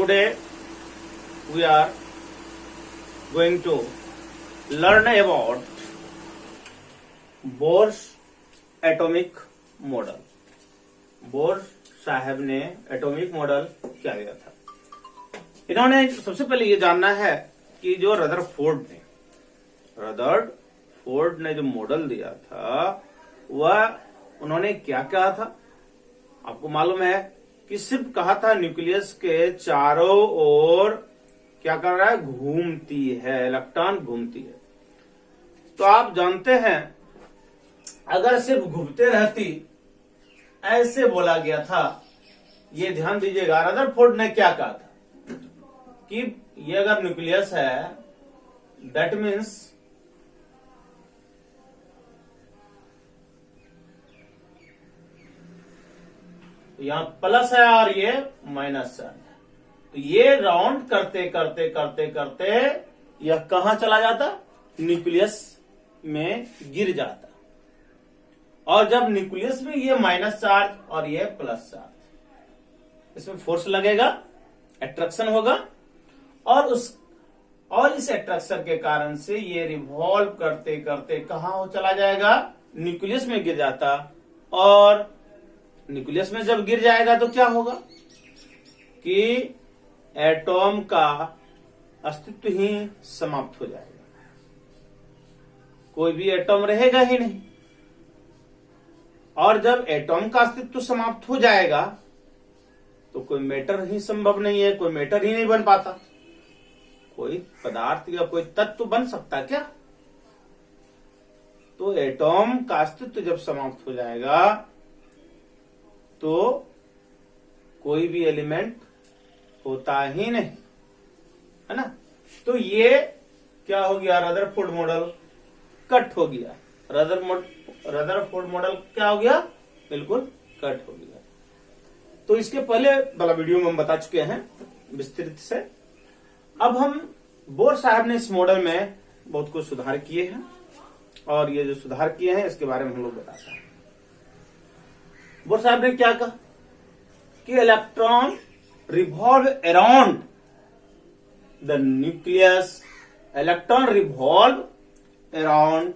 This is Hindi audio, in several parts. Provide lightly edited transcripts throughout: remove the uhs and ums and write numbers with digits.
Today we are going to learn about Bohr's atomic model. Bohr's साहब ने एटॉमिक मॉडल क्या दिया था? इन्होंने सबसे पहले ये जानना है कि जो रदरफोर्ड ने जो मॉडल दिया था वह उन्होंने क्या कहा था। आपको मालूम है कि सिर्फ कहा था न्यूक्लियस के चारों ओर क्या कर रहा है, घूमती है, इलेक्ट्रॉन घूमती है। तो आप जानते हैं अगर सिर्फ घूमते रहती, ऐसे बोला गया था। ये ध्यान दीजिएगा, रदरफोर्ड ने क्या कहा था कि ये अगर न्यूक्लियस है दैट मीन्स यहां प्लस है और ये माइनस है। तो ये राउंड करते करते करते करते यह कहां चला जाता? न्यूक्लियस में गिर जाता। और जब न्यूक्लियस में ये माइनस चार्ज और ये प्लस चार्ज, इसमें फोर्स लगेगा, अट्रैक्शन होगा और इस अट्रैक्शन के कारण से ये रिवॉल्व करते करते कहां हो चला जाएगा? न्यूक्लियस में गिर जाता। और न्यूक्लियस में जब गिर जाएगा तो क्या होगा कि एटॉम का अस्तित्व ही समाप्त हो जाएगा, कोई भी एटॉम रहेगा ही नहीं। और जब एटॉम का अस्तित्व समाप्त हो जाएगा तो कोई मैटर ही संभव नहीं है, कोई मैटर ही नहीं बन पाता। कोई पदार्थ या कोई तत्व बन सकता क्या? तो एटॉम का अस्तित्व जब समाप्त हो जाएगा तो कोई भी एलिमेंट होता ही नहीं, है ना। तो ये क्या हो गया? रदरफोर्ड मॉडल कट हो गया। रदरफोर्ड मॉडल क्या हो गया? बिल्कुल कट हो गया। तो इसके पहले वाला वीडियो में हम बता चुके हैं विस्तृत से। अब हम बोर साहब ने इस मॉडल में बहुत कुछ सुधार किए हैं और ये जो सुधार किए हैं इसके बारे में हम लोग बताते हैं। बोर साहब ने क्या कहा कि electron revolve around the nucleus, electron revolve around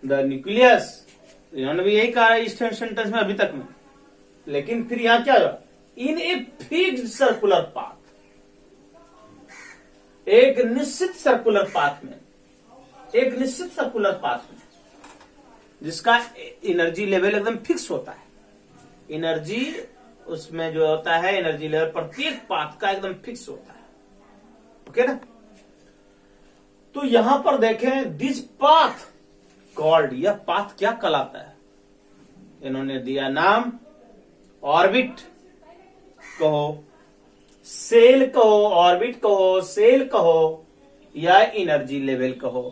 the nucleus. इन्होंने भी यही कहा इस सेंटेंस में अभी तक में, लेकिन फिर यहां क्या हुआ? इन ए फिक्स्ड सर्कुलर पाथ, एक निश्चित सर्कुलर पाथ में, एक निश्चित सर्कुलर पाथ में जिसका एनर्जी लेवल एकदम फिक्स होता है। एनर्जी उसमें जो होता है, एनर्जी लेवल प्रत्येक पाथ का एकदम फिक्स होता है। ओके ना। तो यहां पर देखें दिस पाथ कॉल्ड, यह पाथ क्या कहलाता है? इन्होंने दिया नाम, ऑर्बिट कहो, सेल कहो, ऑर्बिट कहो, सेल कहो या एनर्जी लेवल कहो,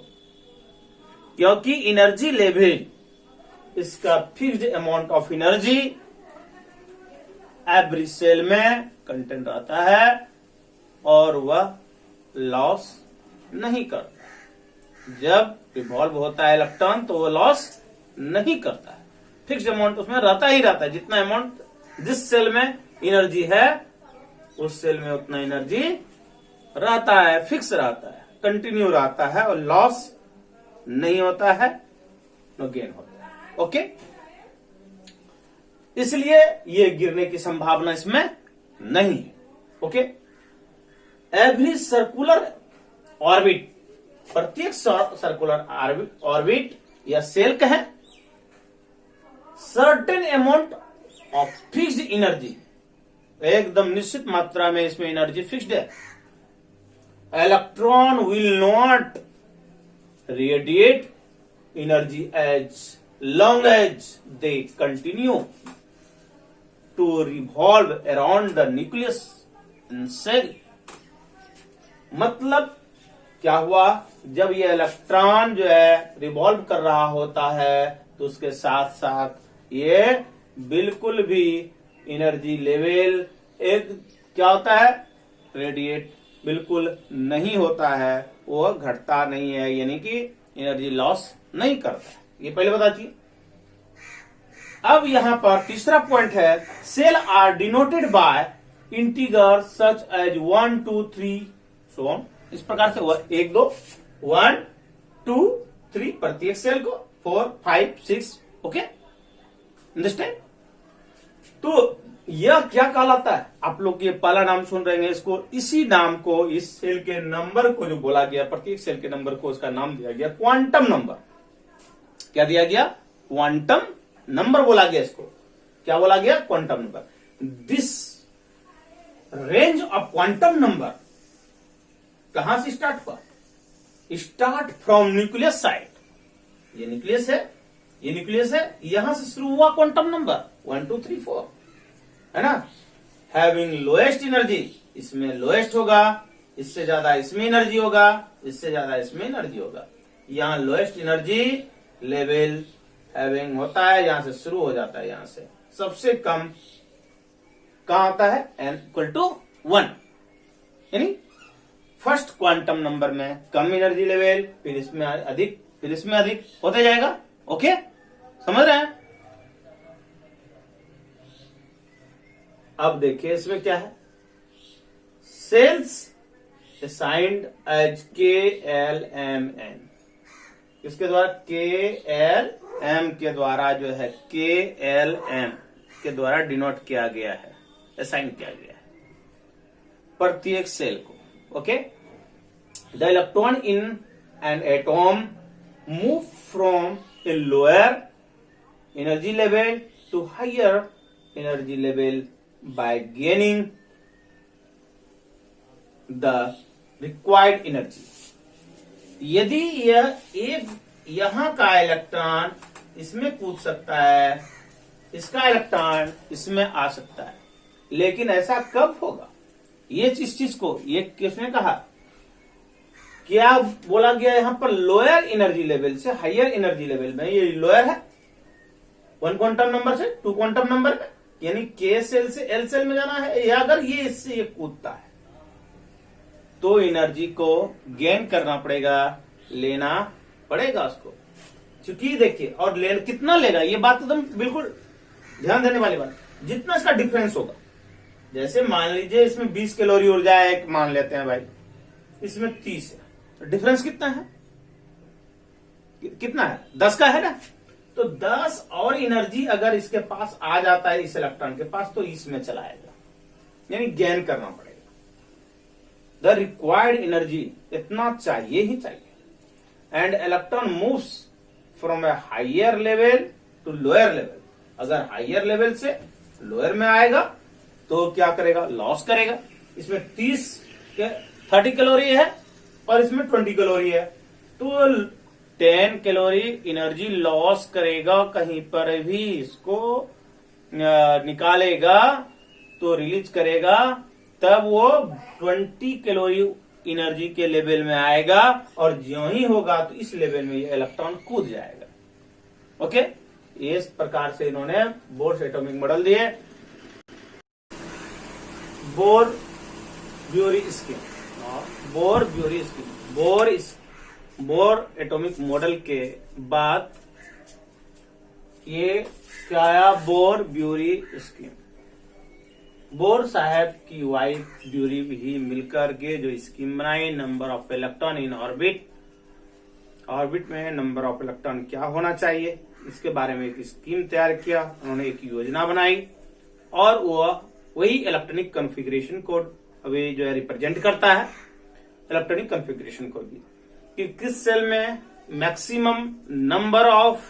क्योंकि एनर्जी लेवल इसका fixed amount of energy every shell में कंटेंट रहता है और वह लॉस नहीं करता। जब रिवॉल्व होता है इलेक्ट्रॉन तो वो लॉस नहीं करता है, फिक्स्ड अमाउंट उसमें रहता ही रहता है। जितना अमाउंट जिस सेल में एनर्जी है उस सेल में उतना एनर्जी रहता है, फिक्स रहता है, कंटिन्यू रहता है और लॉस नहीं होता है, नो गेन होता है। ओके, इसलिए ये गिरने की संभावना इसमें नहीं है। ओके, एवरी सर्कुलर ऑर्बिट, प्रत्येक सर्कुलर ऑर्बिट या सेल का है certain amount of fixed energy, एकदम निश्चित मात्रा में इसमें एनर्जी फिक्स्ड है। Electron will not radiate energy as long as they continue to revolve around the nucleus in shell. मतलब क्या हुआ? जब ये इलेक्ट्रॉन जो है रिवॉल्व कर रहा होता है तो उसके साथ साथ ये बिल्कुल भी एनर्जी लेवल एक क्या होता है? रेडिएट बिल्कुल नहीं होता है, वो घटता नहीं है, यानी कि एनर्जी लॉस नहीं करता है। ये पहले बता दिए। अब यहां पर तीसरा पॉइंट है, shell are denoted by integer such as 1 2 3 so on. इस प्रकार से 1 2 1 2 3 प्रत्येक सेल को 4 5 6 ओके अंडरस्टैंड। तो यह क्या कहलाता है, आप लोग ये पहला नाम सुन रहे हैं इसको, इसी नाम को, इस सेल के नंबर को जो बोला गया, प्रत्येक सेल के नंबर को उसका नाम दिया गया क्वांटम नंबर। क्या दिया गया, क्वांटम नंबर बोला गया इसको। क्या बोला गया, quantum number. This range of quantum number कहां से स्टार्ट हुआ, स्टार्ट फ्रॉम न्यूक्लियस साइड। ये न्यूक्लियस है, ये न्यूक्लियस है, यहां से शुरू हुआ क्वांटम नंबर 1 2 3 4 है ना। हैविंग लोएस्ट एनर्जी, इसमें लोएस्ट होगा, इससे ज्यादा इसमें एनर्जी होगा, इससे ज्यादा इसमें एनर्जी होगा। यहां लोएस्ट एनर्जी लेवल हैविंग होता है, यहां से शुरू हो जाता है, यहां से सबसे कम कहां होता है, n इक्वल टू 1, यानी फर्स्ट क्वांटम नंबर में कम एनर्जी लेवल, फिर इसमें अधिक, फिर इसमें अधिक होते जाएगा। ओके समझ रहे हैं। अब देखिए इसमें क्या है, सेल्स असाइंड एज KLMN, इसके द्वारा KLM के द्वारा जो है KLM के द्वारा डिनोट किया गया है, असाइन किया गया है प्रत्येक सेल को। Okay, the electron in an atom move from a lower energy level to higher energy level by gaining the required energy। यदि यह एक यहां का इलेक्ट्रॉन इसमें कूद सकता है, इसका इलेक्ट्रॉन इसमें आ सकता है, लेकिन ऐसा कब होगा, ये इस चीज को ये किसने कहा, क्या बोला गया यहां पर, लोअर एनर्जी लेवल से हायर एनर्जी लेवल में। ये लोअर है 1 क्वांटम नंबर से 2 क्वांटम नंबर में, यानी K सेल से L सेल में जाना है, या अगर ये इससे ये कूदता है तो एनर्जी को गेन करना पड़ेगा, लेना पड़ेगा उसको। क्योंकि देखिए, और लेन कितना लेगा, ये बात एकदम बिल्कुल ध्यान देने वाली बात, जितना इसका डिफरेंस होगा। जैसे मान लीजिए इसमें 20 कैलोरी ऊर्जा है, मान लेते हैं भाई, इसमें 30 है, तो डिफरेंस कितना है, कितना है, 10 का है ना। तो 10 और एनर्जी अगर इसके पास आ जाता है, इस इलेक्ट्रॉन के पास, तो इसमें चलाएगा, यानी गेन करना पड़ेगा। द रिक्वायर्ड एनर्जी इतना चाहिए ही चाहिए। And electron moves from a higher level to lower level. अगर हायर लेवल से लोअर में आएगा तो क्या करेगा, लॉस करेगा। इसमें 30 कैलोरी है और इसमें 20 कैलोरी है, तो 10 कैलोरी एनर्जी लॉस करेगा, कहीं पर भी इसको निकालेगा तो रिलीज करेगा, तब वो 20 कैलोरी एनर्जी के लेवल में आएगा, और ज्यों ही होगा तो इस लेवल में ये इलेक्ट्रॉन कूद जाएगा। ओके, इस प्रकार से इन्होंने बोर एटॉमिक मॉडल दिए। Bore Bury scheme, bore Bury scheme, bore atomic model के बाद ये क्या आया, बोर ब्यूरी स्कीम। बोर साहब की वाइफ ब्यूरी भी मिलकर के जो स्कीम बनाई, number of electron in orbit, orbit में नंबर ऑफ इलेक्ट्रॉन क्या होना चाहिए, इसके बारे में एक स्कीम तैयार किया उन्होंने, एक योजना बनाई, और वही इलेक्ट्रॉनिक कॉन्फ़िगरेशन कोड अभी जो है रिप्रेजेंट करता है, इलेक्ट्रॉनिक कॉन्फ़िगरेशन कोड भी, कि किस सेल में मैक्सिमम नंबर ऑफ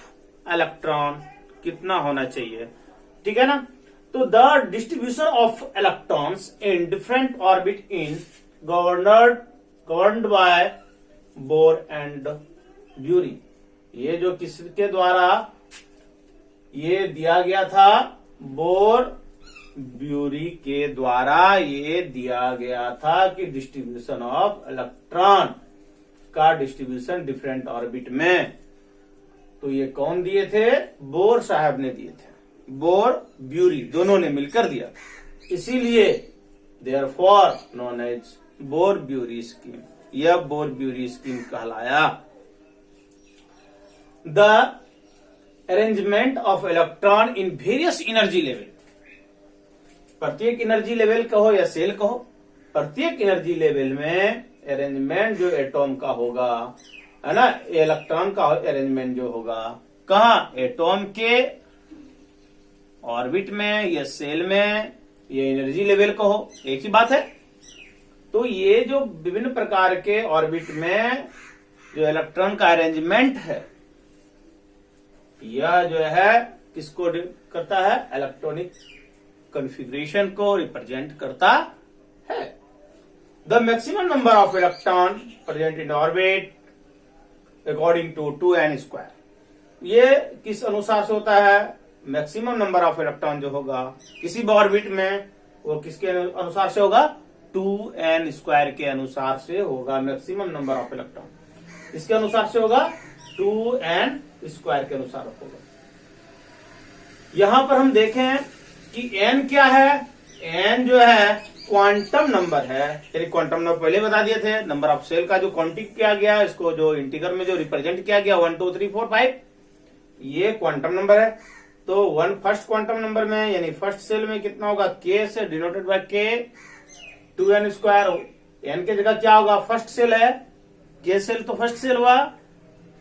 इलेक्ट्रॉन कितना होना चाहिए। ठीक है ना। तो the distribution of electrons in different orbit in governed bye bore and bury, ये जो किसके द्वारा ये दिया गया था, बोर ब्यूरी के द्वारा ये दिया गया था कि डिस्ट्रीब्यूशन ऑफ इलेक्ट्रॉन का डिस्ट्रीब्यूशन डिफरेंट ऑर्बिट में। तो ये कौन दिए थे, बोर साहब ने दिए थे, बोर ब्यूरी दोनों ने मिलकर दिया, इसीलिए therefore known as Bohr Bury scheme, यह बोर ब्यूरी स्कीम कहलाया। The arrangement of electron in various energy level, प्रत्येक एनर्जी लेवल कहो या सेल कहो, प्रत्येक एनर्जी लेवल में अरेंजमेंट जो एटॉम का होगा, है ना, इलेक्ट्रॉन का अरेंजमेंट जो होगा, कहाँ, एटॉम के ऑर्बिट में या सेल में, ये एनर्जी लेवल कहो, एक ही बात है। तो ये जो विभिन्न प्रकार के ऑर्बिट में जो इलेक्ट्रॉन का अरेंजमेंट है, यह जो है किसको करता है, इलेक्ट्रॉनिक कॉन्फ़िगरेशन को रिप्रेजेंट करता है। The maximum number of electron present in orbit according to 2n², ये किस अनुसार से होता है, मैक्सिमम नंबर ऑफ इलेक्ट्रॉन जो होगा किसी भी ऑर्बिट में, वो किसके अनुसार से होगा, 2n² के अनुसार से होगा। मैक्सिमम नंबर ऑफ इलेक्ट्रॉन इसके अनुसार से होगा, 2n² के अनुसार होगा। यहां पर हम देखें कि n क्या है, n जो है क्वांटम नंबर है, यानी क्वांटम नंबर पहले बता दिए थे, नंबर ऑफ सेल का जो क्वांटिटी किया गया, इसको जो इंटीगर में जो रिप्रेजेंट किया गया 1 2 3 4 5, ये क्वांटम नंबर है। तो फर्स्ट क्वांटम नंबर में यानी फर्स्ट सेल में कितना होगा, k से denoted by k, 2n², n की जगह क्या होगा, फर्स्ट सेल है, k सेल तो फर्स्ट सेल हुआ,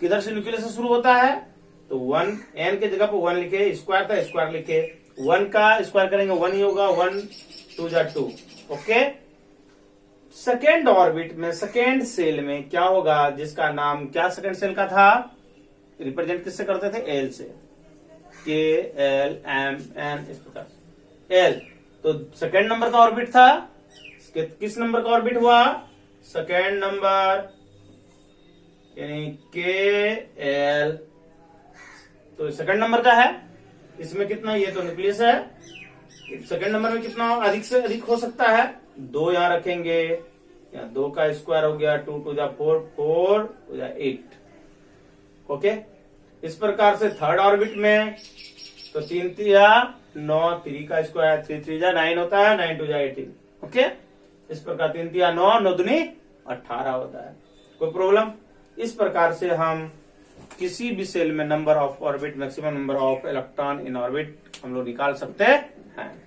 किधर से, न्यूक्लियस से शुरू होता है, तो 1, n के जगह पर 1 लिखे, स्क्वायर था स्क्वायर लिखे, 1 का स्क्वायर करेंगे 1 ही होगा, 1 2 जा 2, ओके। सेकेंड ऑर्बिट में सेकेंड सेल में क्या होगा, जिसका नाम क्या सेकेंड सेल का था, रिप्रेजेंट किससे करते थे, एल से, के एल एम एन, इस प्रकार एल। तो सेकेंड नंबर का ऑर्बिट था, किस नंबर का ऑर्बिट हुआ, सेकेंड नंबर, यानी के एल, तो सेकेंड नंबर का है। इसमें कितना, ये तो न्यूक्लियस है, सेकेंड नंबर में कितना अधिक से अधिक हो सकता है, 2 यहां रखेंगे, या 2 का स्क्वायर हो गया, 2 2 जा 4, 4 2 जा 8, ओके। इस प्रकार से थर्ड ऑर्बिट में तो 3 3 9, 3 का स्क्वायर 3 3 जा 9 होता है, 9 2 जा 18, ओके। इस प्रकार 3 3 9, 9 दूनी 18 होता है। कोई प्रॉब्लम? इस प्रकार से हम किसी भी सेल में number of orbit, maximum number of electron in orbit हम लोग निकाल सकते हैं।